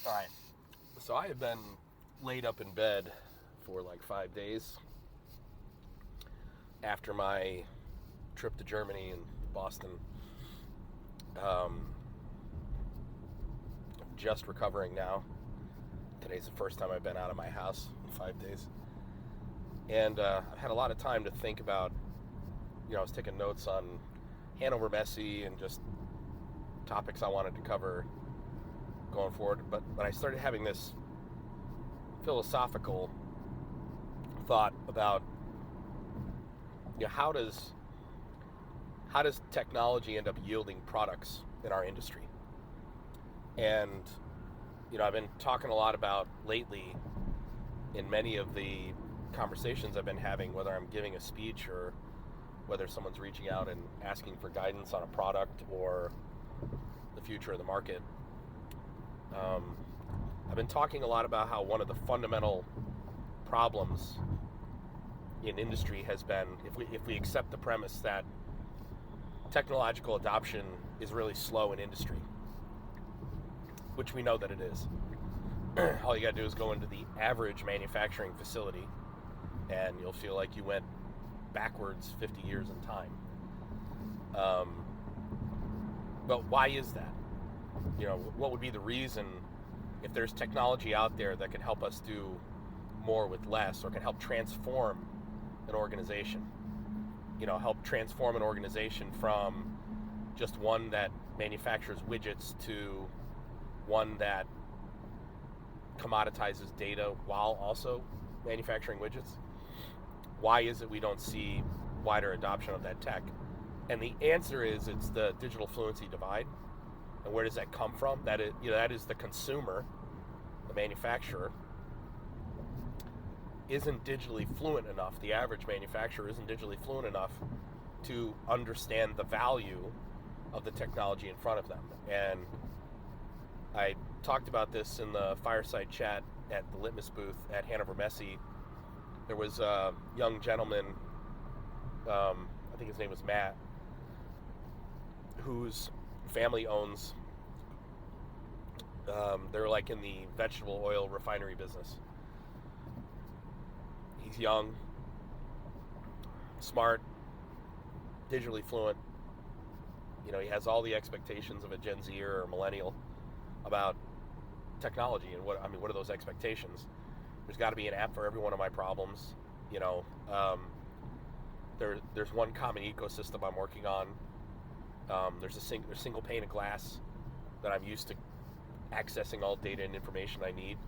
All right. So I have been laid up in bed for like 5 days after my trip to Germany and Boston. Um, just recovering now. Today's the first time I've been out of my house in 5 days. And I've had a lot of time to think about, I was taking notes on Hanover Messy and just topics I wanted to cover going forward. But I started having this philosophical thought about, how does technology end up yielding products in our industry? And I've been talking a lot about lately in many of the conversations I've been having, whether I'm giving a speech or whether someone's reaching out and asking for guidance on a product or the future of the market. I've been talking a lot about how one of the fundamental problems in industry has been, if we accept the premise that technological adoption is really slow in industry, which we know that it is. All you got to do is go into the average manufacturing facility and you'll feel like you went backwards 50 years in time. But why is that? What would be the reason, if there's technology out there that can help us do more with less, or can help transform an organization? Help transform an organization from just one that manufactures widgets to one that commoditizes data while also manufacturing widgets. Why is it we don't see wider adoption of that tech? And the answer is, it's the digital fluency divide. And where does that come from? That is the consumer, the manufacturer, isn't digitally fluent enough. The average manufacturer isn't digitally fluent enough to understand the value of the technology in front of them. And I talked about this in the fireside chat at the Litmus booth at Hanover Messy. There was a young gentleman, I think his name was Matt, whose family owns, they're like in the vegetable oil refinery business. He's young, smart, digitally fluent. He has all the expectations of a Gen Zer or millennial about technology. And what are those expectations? There's got to be an app for every one of my problems. There's one common ecosystem I'm working on. There's single pane of glass that I'm used to accessing all data and information I need.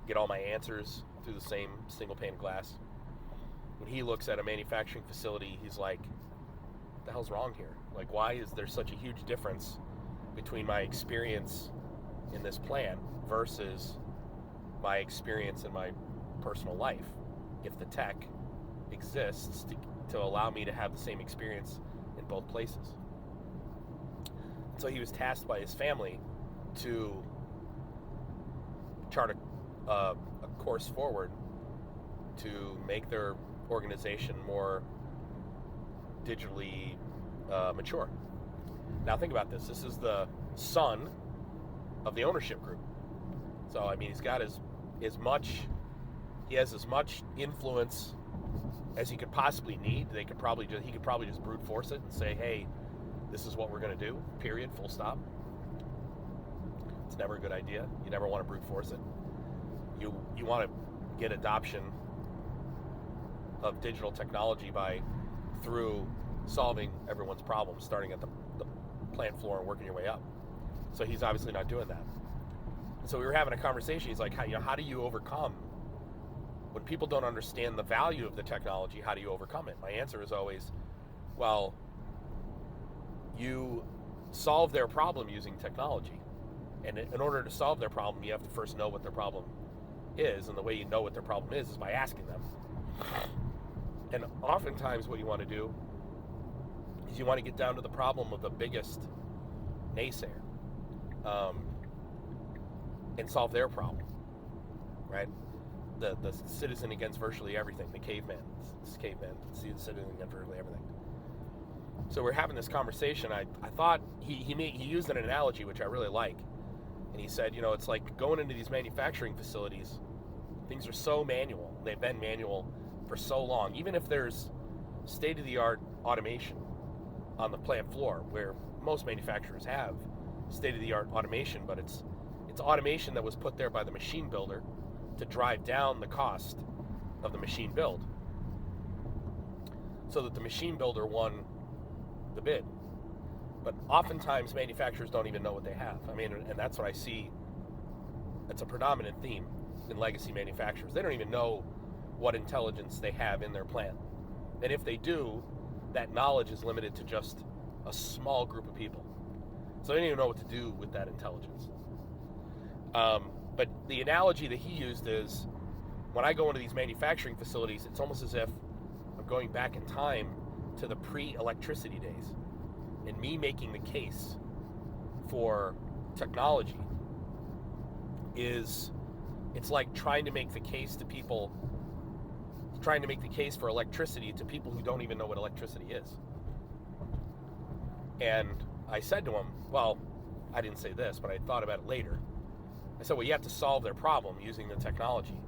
Get all my answers through the same single pane of glass. When he looks at a manufacturing facility, he's like, what the hell's wrong here? Like, why is there such a huge difference between my experience in this plant versus my experience in my personal life, if the tech exists to allow me to have the same experience in both places? So he was tasked by his family to chart a course forward to make their organization more digitally mature. Now think about this. This is the son of the ownership group. So he's got he has as much influence as he could possibly need. He could probably just brute force it and say, hey, this is what we're going to do, period, full stop. It's never a good idea. You never want to brute force it. You want to get adoption of digital technology through solving everyone's problems, starting at the plant floor and working your way up. So he's obviously not doing that. So we were having a conversation. He's like, how do you overcome when people don't understand the value of the technology? How do you overcome it? My answer is always, well, you solve their problem using technology. And in order to solve their problem, you have to first know what their problem is. And the way you know what their problem is by asking them. And oftentimes what you want to do is you want to get down to the problem of the biggest naysayer, and solve their problem, right? The citizen against virtually everything, the citizen against virtually everything. So we're having this conversation. I thought he used an analogy which I really like, And he said, it's like going into these manufacturing facilities, things are so manual. They've been manual for so long. Even if there's state-of-the-art automation on the plant floor, where most manufacturers have state-of-the-art automation, but it's automation that was put there by the machine builder to drive down the cost of the machine build so that the machine builder won the bid. But oftentimes manufacturers don't even know what they have. I mean, and that's what I see. It's a predominant theme in legacy manufacturers. They don't even know what intelligence they have in their plant. And if they do, that knowledge is limited to just a small group of people. So they don't even know what to do with that intelligence. But the analogy that he used is, when I go into these manufacturing facilities, it's almost as if I'm going back in time to the pre-electricity days. And me making the case for technology it's like trying to make the case for electricity to people who don't even know what electricity is. And I said to him, well, I didn't say this, but I thought about it later. I said, well, you have to solve their problem using the technology.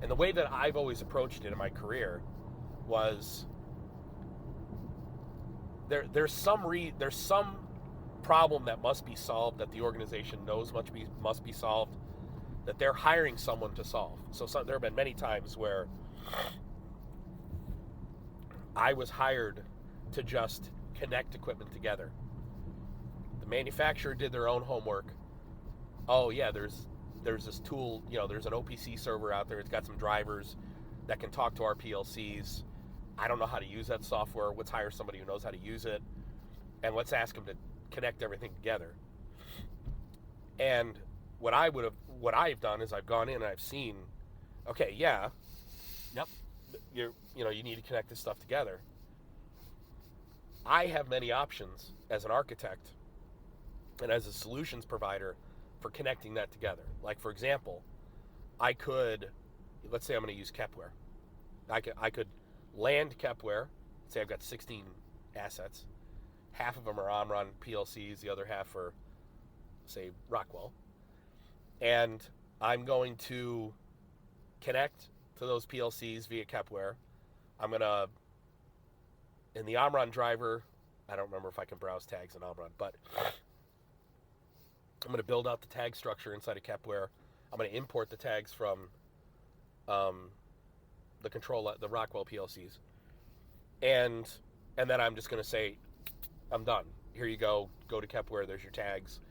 And the way that I've always approached it in my career was, there's some problem that must be solved, that the organization knows must be solved, that they're hiring someone to solve. So there have been many times where I was hired to just connect equipment together. The manufacturer did their own homework. Oh yeah, there's this tool, there's an OPC server out there. It's got some drivers that can talk to our PLCs. I don't know how to use that software. Let's hire somebody who knows how to use it, and let's ask them to connect everything together. And what I've done is I've gone in and I've seen, okay, yeah, yep, you need to connect this stuff together. I have many options as an architect and as a solutions provider for connecting that together. Like, for example, let's say I'm going to use Kepware. I could land Kepware. Say I've got 16 assets. Half of them are Omron PLCs, the other half are, say, Rockwell. And I'm going to connect to those PLCs via Kepware. I'm going to, in the Omron driver, I don't remember if I can browse tags in Omron, but I'm going to build out the tag structure inside of Kepware. I'm going to import the tags from the Rockwell PLCs. And then I'm just going to say, I'm done. Here you go. Go to Kepware. There's your tags.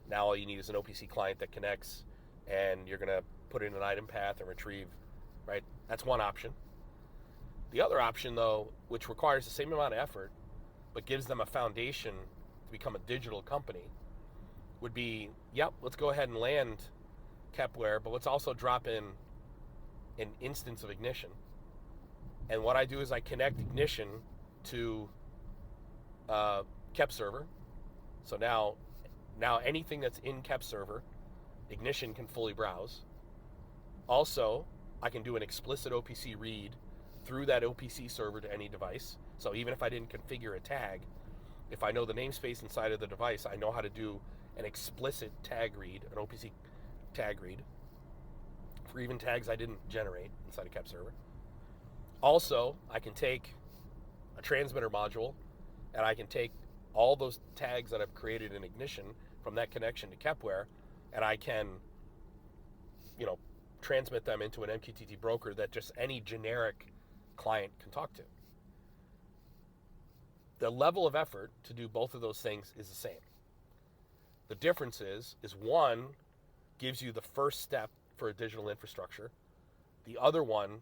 Now all you need is an OPC client that connects, and you're going to put in an item path and retrieve, right? That's one option. The other option, though, which requires the same amount of effort, but gives them a foundation to become a digital company, would be, yep, let's go ahead and land Kepware, but let's also drop in an instance of Ignition. And what I do is I connect Ignition to Kep server. So now anything that's in Kep server, Ignition can fully browse. Also, I can do an explicit OPC read through that OPC server to any device. So even if I didn't configure a tag, if I know the namespace inside of the device, I know how to do an explicit tag read, an OPC tag read, for even tags I didn't generate inside a Kep server. Also, I can take a transmitter module, and I can take all those tags that I've created in Ignition from that connection to Kepware, and I can, transmit them into an MQTT broker that just any generic client can talk to. The level of effort to do both of those things is the same. The difference is one gives you the first step for a digital infrastructure. The other one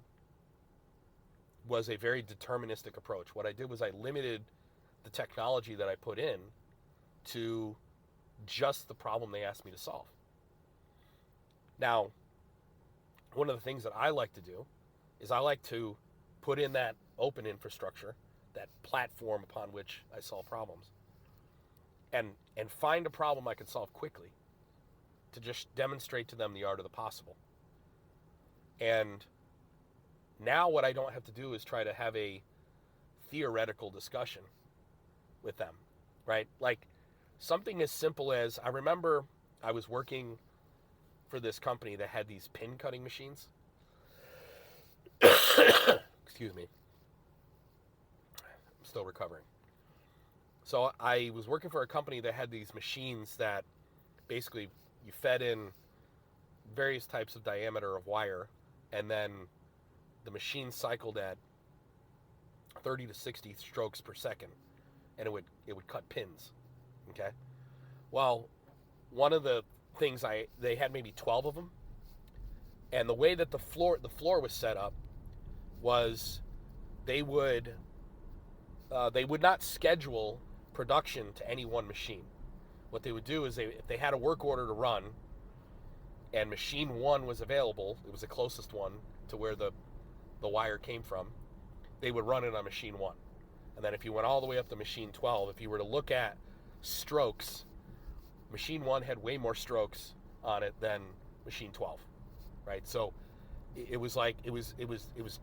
was a very deterministic approach. What I did was I limited the technology that I put in to just the problem they asked me to solve. Now, one of the things that I like to do is I like to put in that open infrastructure, that platform upon which I solve problems, and find a problem I can solve quickly to just demonstrate to them the art of the possible. And now what I don't have to do is try to have a theoretical discussion with them, right? Like something as simple as, I remember I was working for this company that had these pin cutting machines. Excuse me. I'm still recovering. So I was working for a company that had these machines that basically you fed in various types of diameter of wire, and then the machine cycled at 30 to 60 strokes per second, and it would cut pins. Okay. Well, one of the things they had maybe 12 of them, and the way that the floor was set up was they would not schedule production to any one machine. What they would do is if they had a work order to run and machine 1 was available, it was the closest one to where the wire came from, they would run it on machine 1. And then if you went all the way up to machine 12, if you were to look at strokes, machine 1 had way more strokes on it than machine 12, right? So it was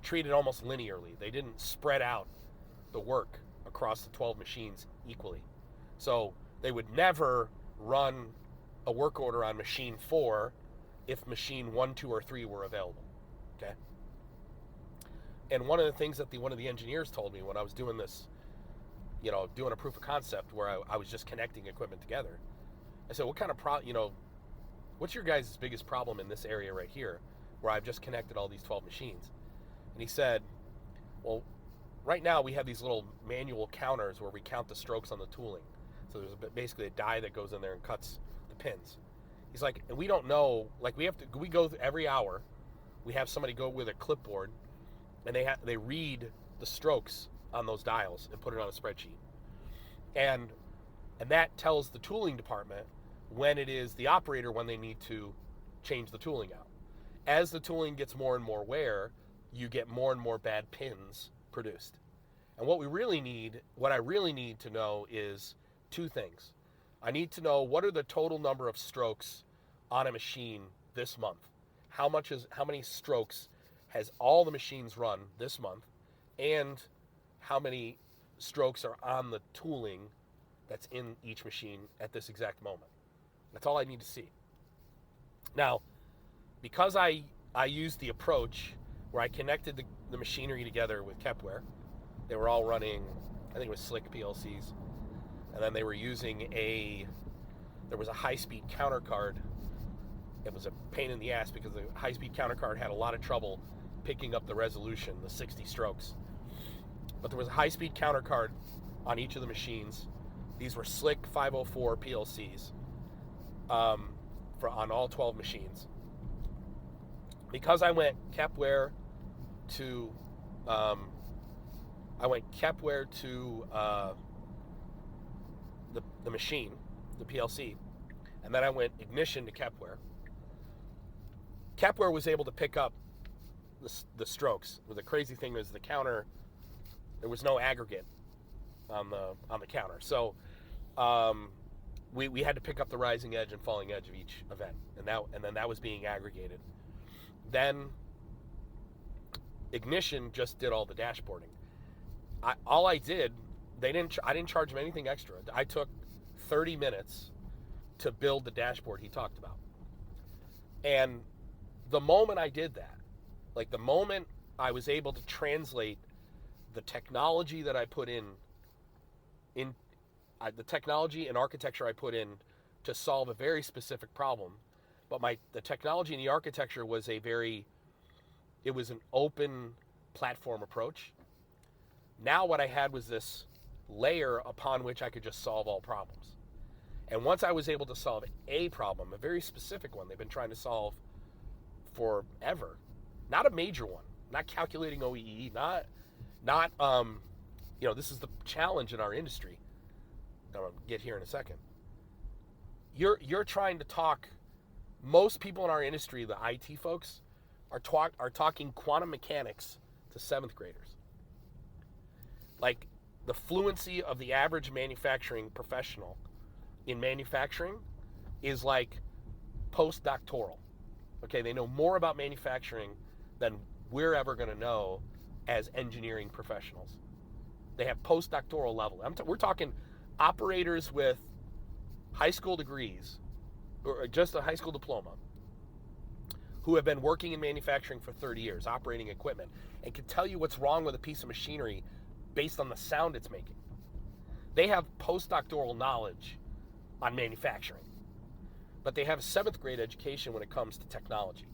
treated almost linearly. They didn't spread out the work across the 12 machines equally. So they would never run a work order on machine 4 if machine 1, 2, or 3 were available. Okay. And one of the things that one of the engineers told me when I was doing this, doing a proof of concept where I was just connecting equipment together, I said, what kind of what's your guys' biggest problem in this area right here where I've just connected all these 12 machines? And he said, well, right now we have these little manual counters where we count the strokes on the tooling. So there's basically a die that goes in there and cuts the pins. He's like, and we don't know, like we go every hour, we have somebody go with a clipboard and they read the strokes on those dials and put it on a spreadsheet. And that tells the tooling department when it is the operator when they need to change the tooling out. As the tooling gets more and more wear, you get more and more bad pins produced. And what I really need to know is two things. I need to know what are the total number of strokes on a machine this month. How many strokes has all the machines run this month, and how many strokes are on the tooling that's in each machine at this exact moment. That's all I need to see. Now, because I used the approach where I connected the machinery together with Kepware, they were all running, I think it was Slick PLCs, and then they were using there was a high-speed counter card. It was a pain in the ass because the high-speed counter card had a lot of trouble picking up the resolution, the 60 strokes. But there was a high-speed counter card on each of the machines. These were Slick 504 PLCs on all 12 machines. Because I went Kepware to the machine, the PLC, and then I went ignition to Kepware. Kepware was able to pick up the strokes. The crazy thing was the counter, there was no aggregate on the counter. So we had to pick up the rising edge and falling edge of each event, and then that was being aggregated. Then ignition just did all the dashboarding. I didn't charge them anything extra. I took 30 minutes to build the dashboard he talked about. And the moment I did that, like the moment I was able to translate the technology that I put in the technology and architecture I put in to solve a very specific problem, but the technology and the architecture was it was an open platform approach. Now what I had was this layer upon which I could just solve all problems. And once I was able to solve a problem, a very specific one they've been trying to solve forever, not a major one, not calculating OEE, not this is the challenge in our industry. I'll get here in a second. You're trying to talk, most people in our industry, the IT folks, are talking quantum mechanics to 7th graders. Like the fluency of the average manufacturing professional in manufacturing is like postdoctoral. Okay, they know more about manufacturing than we're ever going to know as engineering professionals. They have postdoctoral level. We're talking operators with high school degrees or just a high school diploma who have been working in manufacturing for 30 years, operating equipment, and can tell you what's wrong with a piece of machinery based on the sound it's making. They have postdoctoral knowledge on manufacturing, but they have a 7th grade education when it comes to technology,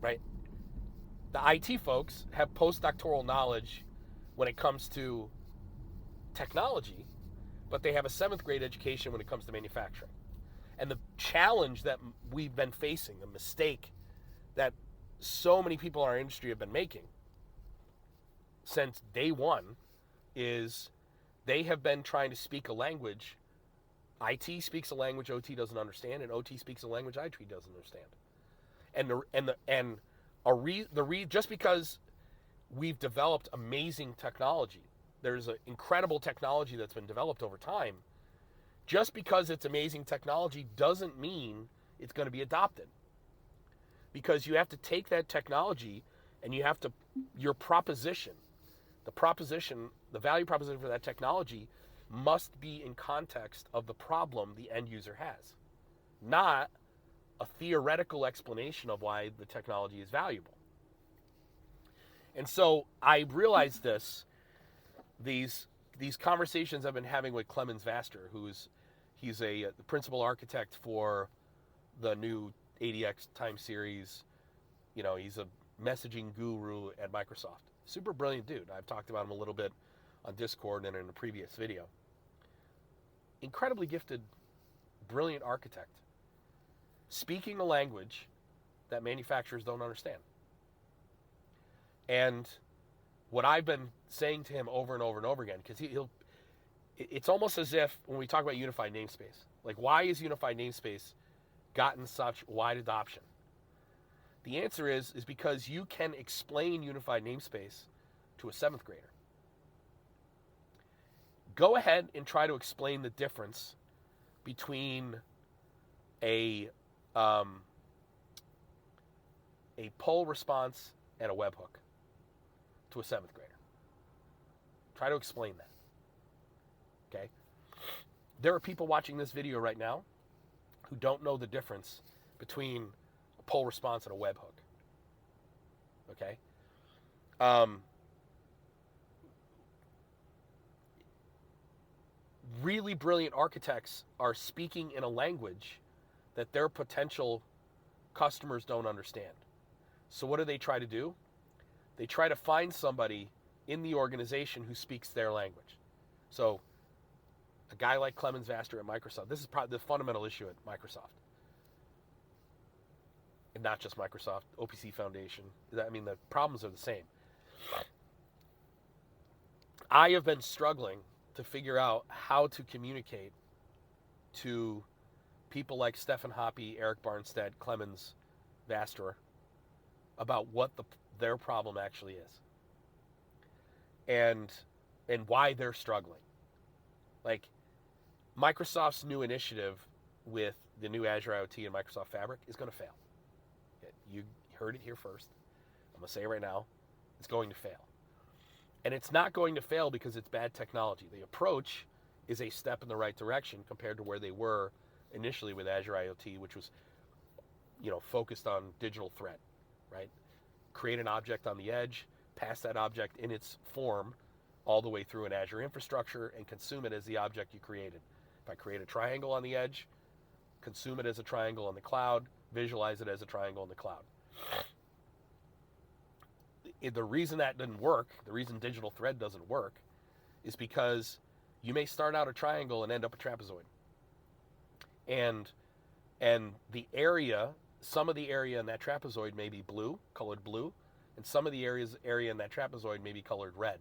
right? The IT folks have postdoctoral knowledge when it comes to technology, but they have a 7th grade education when it comes to manufacturing. And the challenge that we've been facing, the mistake that so many people in our industry have been making since day one, is they have been trying to speak a language. IT speaks a language OT doesn't understand, and OT speaks a language IT doesn't understand. Just because we've developed amazing technology, there's an incredible technology that's been developed over time. Just because it's amazing technology doesn't mean it's going to be adopted. Because you have to take that technology and you have to, your proposition, the value proposition for that technology must be in context of the problem the end user has, not a theoretical explanation of why the technology is valuable. And so I realized these conversations I've been having with Clemens Vaster, he's the principal architect for the new ADX time series. You know, he's a messaging guru at Microsoft. Super brilliant dude. I've talked about him a little bit on Discord and in a previous video. Incredibly gifted, brilliant architect. Speaking a language that manufacturers don't understand. And what I've been saying to him over and over and over again, because it's almost as if when we talk about unified namespace, like, why is unified namespace gotten such wide adoption? The answer is because you can explain unified namespace to a 7th grader. Go ahead and try to explain the difference between a poll response and a webhook to a 7th grader. Try to explain that. Okay? There are people watching this video right now who don't know the difference between a poll response and a webhook. Okay? Really brilliant architects are speaking in a language that their potential customers don't understand. So what do they try to do? They try to find somebody in the organization who speaks their language. So a guy like Clemens Vaster at Microsoft, this is probably the fundamental issue at Microsoft. And not just Microsoft, OPC Foundation. I mean, the problems are the same. I have been struggling to figure out how to communicate to people like Stefan Hoppe, Eric Barnstead, Clemens Vaster about what their problem actually is, and why they're struggling. Like, Microsoft's new initiative with the new Azure IoT and Microsoft Fabric is going to fail. You heard it here first. I'm going to say it right now. It's going to fail. And it's not going to fail because it's bad technology. The approach is a step in the right direction compared to where they were initially with Azure IoT, which was, focused on digital thread, right? Create an object on the edge, pass that object in its form all the way through an Azure infrastructure, and consume it as the object you created. If I create a triangle on the edge, consume it as a triangle on the cloud, visualize it as a triangle in the cloud. The reason that didn't work, the reason digital thread doesn't work, is because you may start out a triangle and end up a trapezoid. And the area, some of the area in that trapezoid may be blue, colored blue, and some of the area in that trapezoid may be colored red.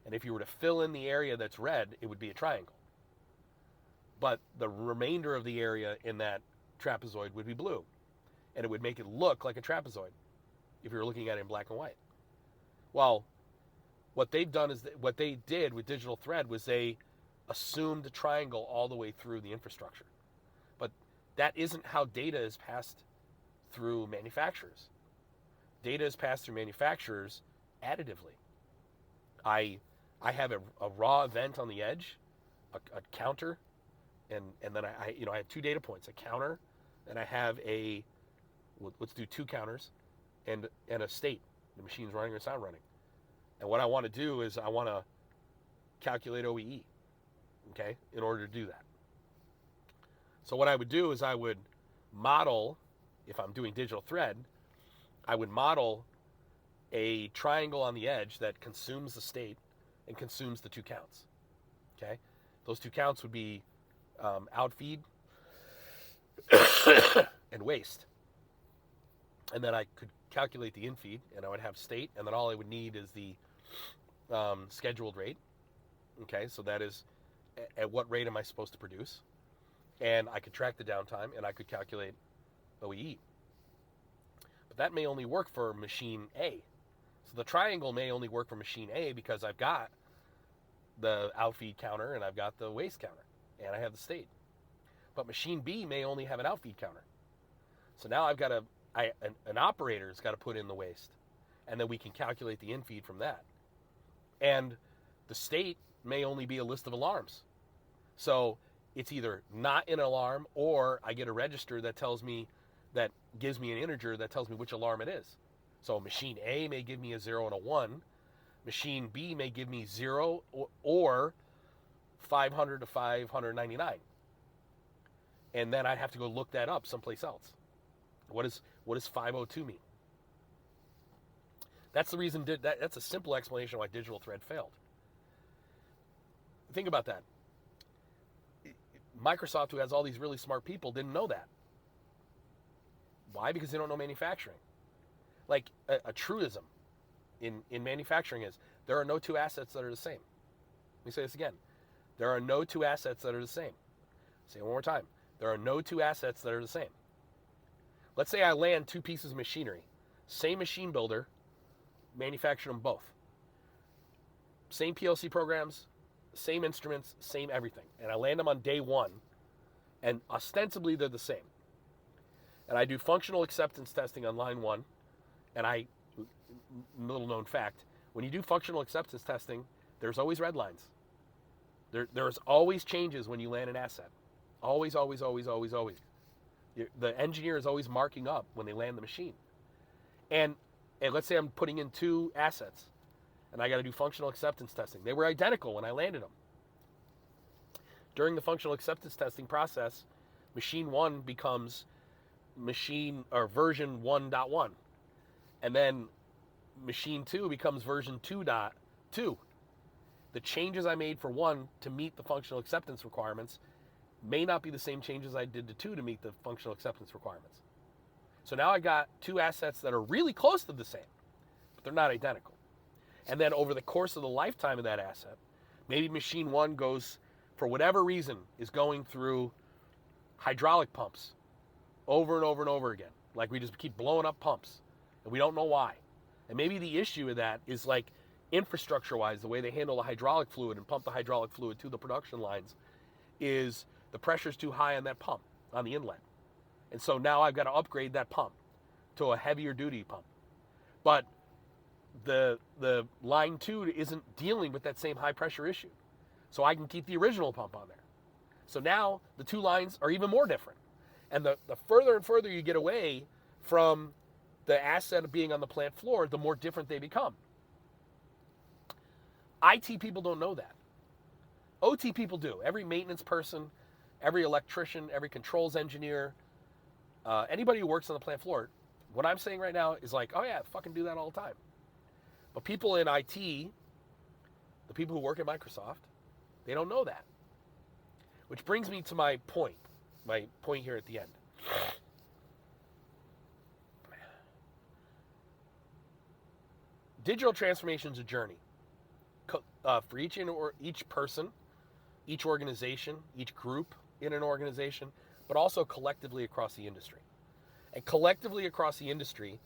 And if you were to fill in the area that's red, it would be a triangle. But the remainder of the area in that trapezoid would be blue. And it would make it look like a trapezoid if you were looking at it in black and white. Well, what they did with digital thread was they assumed a triangle all the way through the infrastructure. But that isn't how data is passed through manufacturers. Data is passed through manufacturers additively. I have a raw event on the edge, a counter, and then I have 2 data points, a counter, and I have a Let's do 2 counters and a state. The machine's running or it's not running. And what I want to do is I want to calculate OEE, okay, in order to do that. So what I would do is I would model, if I'm doing digital thread, I would model a triangle on the edge that consumes the state and consumes the 2 counts, okay? Those 2 counts would be outfeed and waste. And then I could calculate the infeed, and I would have state, and then all I would need is the scheduled rate. Okay, so that is at what rate am I supposed to produce? And I could track the downtime, and I could calculate OEE. But that may only work for machine A. So the triangle may only work for machine A because I've got the outfeed counter, and I've got the waste counter, and I have the state. But machine B may only have an outfeed counter. So now I've got an operator's got to put in the waste, and then we can calculate the infeed from that. And the state may only be a list of alarms. So it's either not an alarm, or I get a register that gives me an integer that tells me which alarm it is. So machine A may give me a 0 and a 1. Machine B may give me 0 or 500 to 599. And then I'd have to go look that up someplace else. What does 502 mean? That's the reason. That's a simple explanation why digital thread failed. Think about that. Microsoft, who has all these really smart people, didn't know that. Why? Because they don't know manufacturing. Like a truism in manufacturing is, there are no 2 assets that are the same. Let me say this again. There are no 2 assets that are the same. Say it one more time. There are no 2 assets that are the same. Let's say I land 2 pieces of machinery. Same machine builder, manufactured them both. Same PLC programs, same instruments, same everything. And I land them on day 1, and ostensibly they're the same. And I do functional acceptance testing on line 1, and little known fact, when you do functional acceptance testing, there's always red lines. There's always changes when you land an asset. Always, always, always, always, always. The engineer is always marking up when they land the machine. And let's say I'm putting in 2 assets, and I got to do functional acceptance testing. They were identical when I landed them. During the functional acceptance testing process, machine 1 becomes version 1.1. And then machine 2 becomes version 2.2. The changes I made for 1 to meet the functional acceptance requirements may not be the same changes I did to 2 to meet the functional acceptance requirements. So now I got 2 assets that are really close to the same, but they're not identical. And then over the course of the lifetime of that asset, maybe machine 1 goes, for whatever reason, is going through hydraulic pumps over and over and over again. Like we just keep blowing up pumps, and we don't know why. And maybe the issue with that is like infrastructure-wise, the way they handle the hydraulic fluid and pump the hydraulic fluid to the production lines is the pressure's too high on that pump, on the inlet. And so now I've got to upgrade that pump to a heavier duty pump. But the line 2 isn't dealing with that same high pressure issue. So I can keep the original pump on there. So now the 2 lines are even more different. And the further and further you get away from the asset being on the plant floor, the more different they become. IT people don't know that. OT people do. Every maintenance person, every electrician, every controls engineer, anybody who works on the plant floor, what I'm saying right now is like, oh yeah, fucking do that all the time. But people in IT, the people who work at Microsoft, they don't know that. Which brings me to my point here at the end. Digital transformation is a journey. For each person, each organization, each group in an organization, but also collectively across the industry. And collectively across the industry,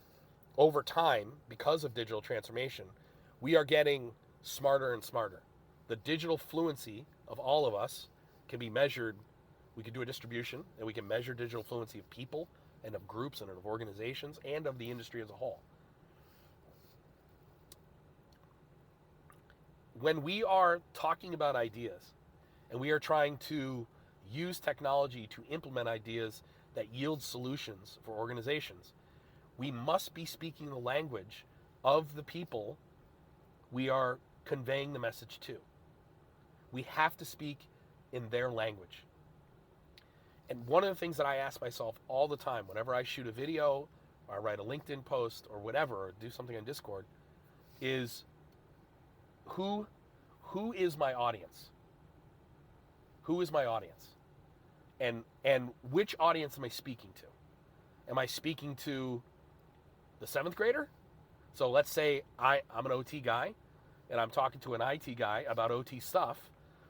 over time, because of digital transformation, we are getting smarter and smarter. The digital fluency of all of us can be measured. We can do a distribution, and we can measure digital fluency of people and of groups and of organizations and of the industry as a whole. When we are talking about ideas and we are trying to use technology to implement ideas that yields solutions for organizations, we must be speaking the language of the people we are conveying the message to. We have to speak in their language. And one of the things that I ask myself all the time, whenever I shoot a video, or I write a LinkedIn post, or whatever, or do something on Discord, is who is my audience? Who is my audience? And which audience am I speaking to? Am I speaking to the 7th grader? So let's say I'm an OT guy, and I'm talking to an IT guy about OT stuff.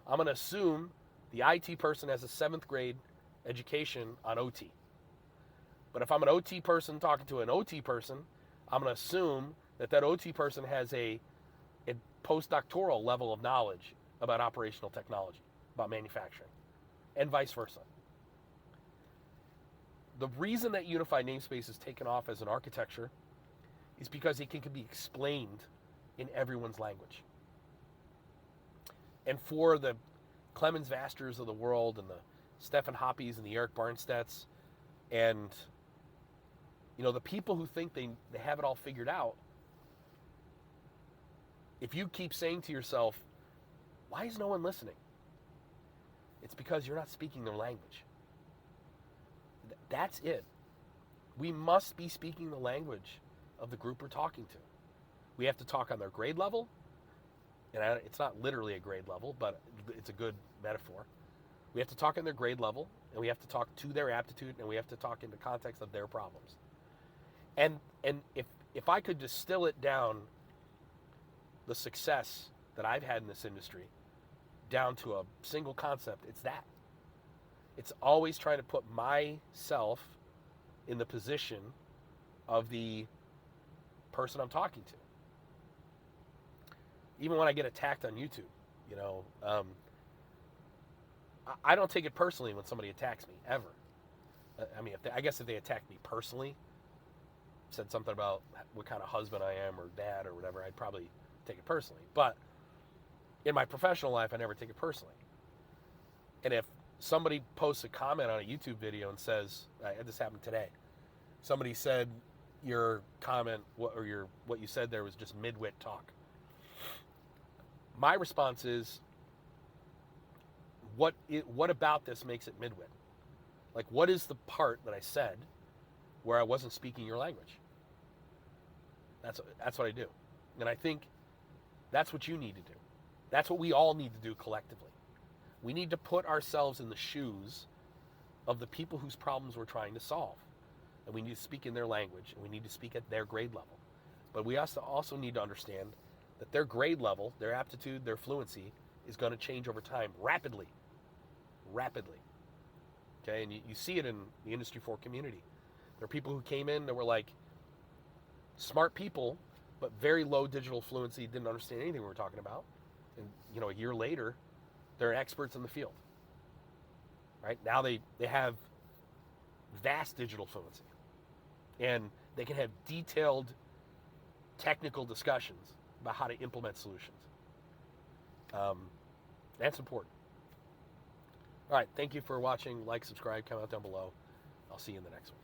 I'm going to assume the IT person has a 7th grade education on OT. But if I'm an OT person talking to an OT person, I'm going to assume that OT person has a postdoctoral level of knowledge about operational technology, about manufacturing, and vice versa. The reason that unified namespace is taken off as an architecture is because it can be explained in everyone's language. And for the Clemens Vasters of the world, and the Stefan Hoppes and the Eric Barnstedts, and the people who think they have it all figured out, if you keep saying to yourself, why is no one listening? It's because you're not speaking their language. That's it. We must be speaking the language of the group we're talking to. We have to talk on their grade level, and it's not literally a grade level, but it's a good metaphor. We have to talk on their grade level, and we have to talk to their aptitude, and we have to talk in the context of their problems. And if I could distill it down, the success that I've had in this industry, down to a single concept, it's that. It's always trying to put myself in the position of the person I'm talking to. Even when I get attacked on YouTube, I don't take it personally when somebody attacks me, ever. I mean, if they attacked me personally, said something about what kind of husband I am or dad or whatever, I'd probably take it personally. But in my professional life, I never take it personally. And if somebody posts a comment on a YouTube video and says, this happened today, somebody said your comment what you said there was just midwit talk. My response is, what about this makes it midwit? Like, what is the part that I said where I wasn't speaking your language? That's what I do. And I think that's what you need to do. That's what we all need to do collectively. We need to put ourselves in the shoes of the people whose problems we're trying to solve. And we need to speak in their language, and we need to speak at their grade level. But we also need to understand that their grade level, their aptitude, their fluency is going to change over time rapidly. Rapidly. Okay, and you see it in the Industry 4 community. There are people who came in that were like smart people, but very low digital fluency, didn't understand anything we were talking about. And a year later, they're experts in the field. Right? Now they have vast digital fluency. And they can have detailed technical discussions about how to implement solutions. That's important. All right, thank you for watching. Like, subscribe, comment down below. I'll see you in the next one.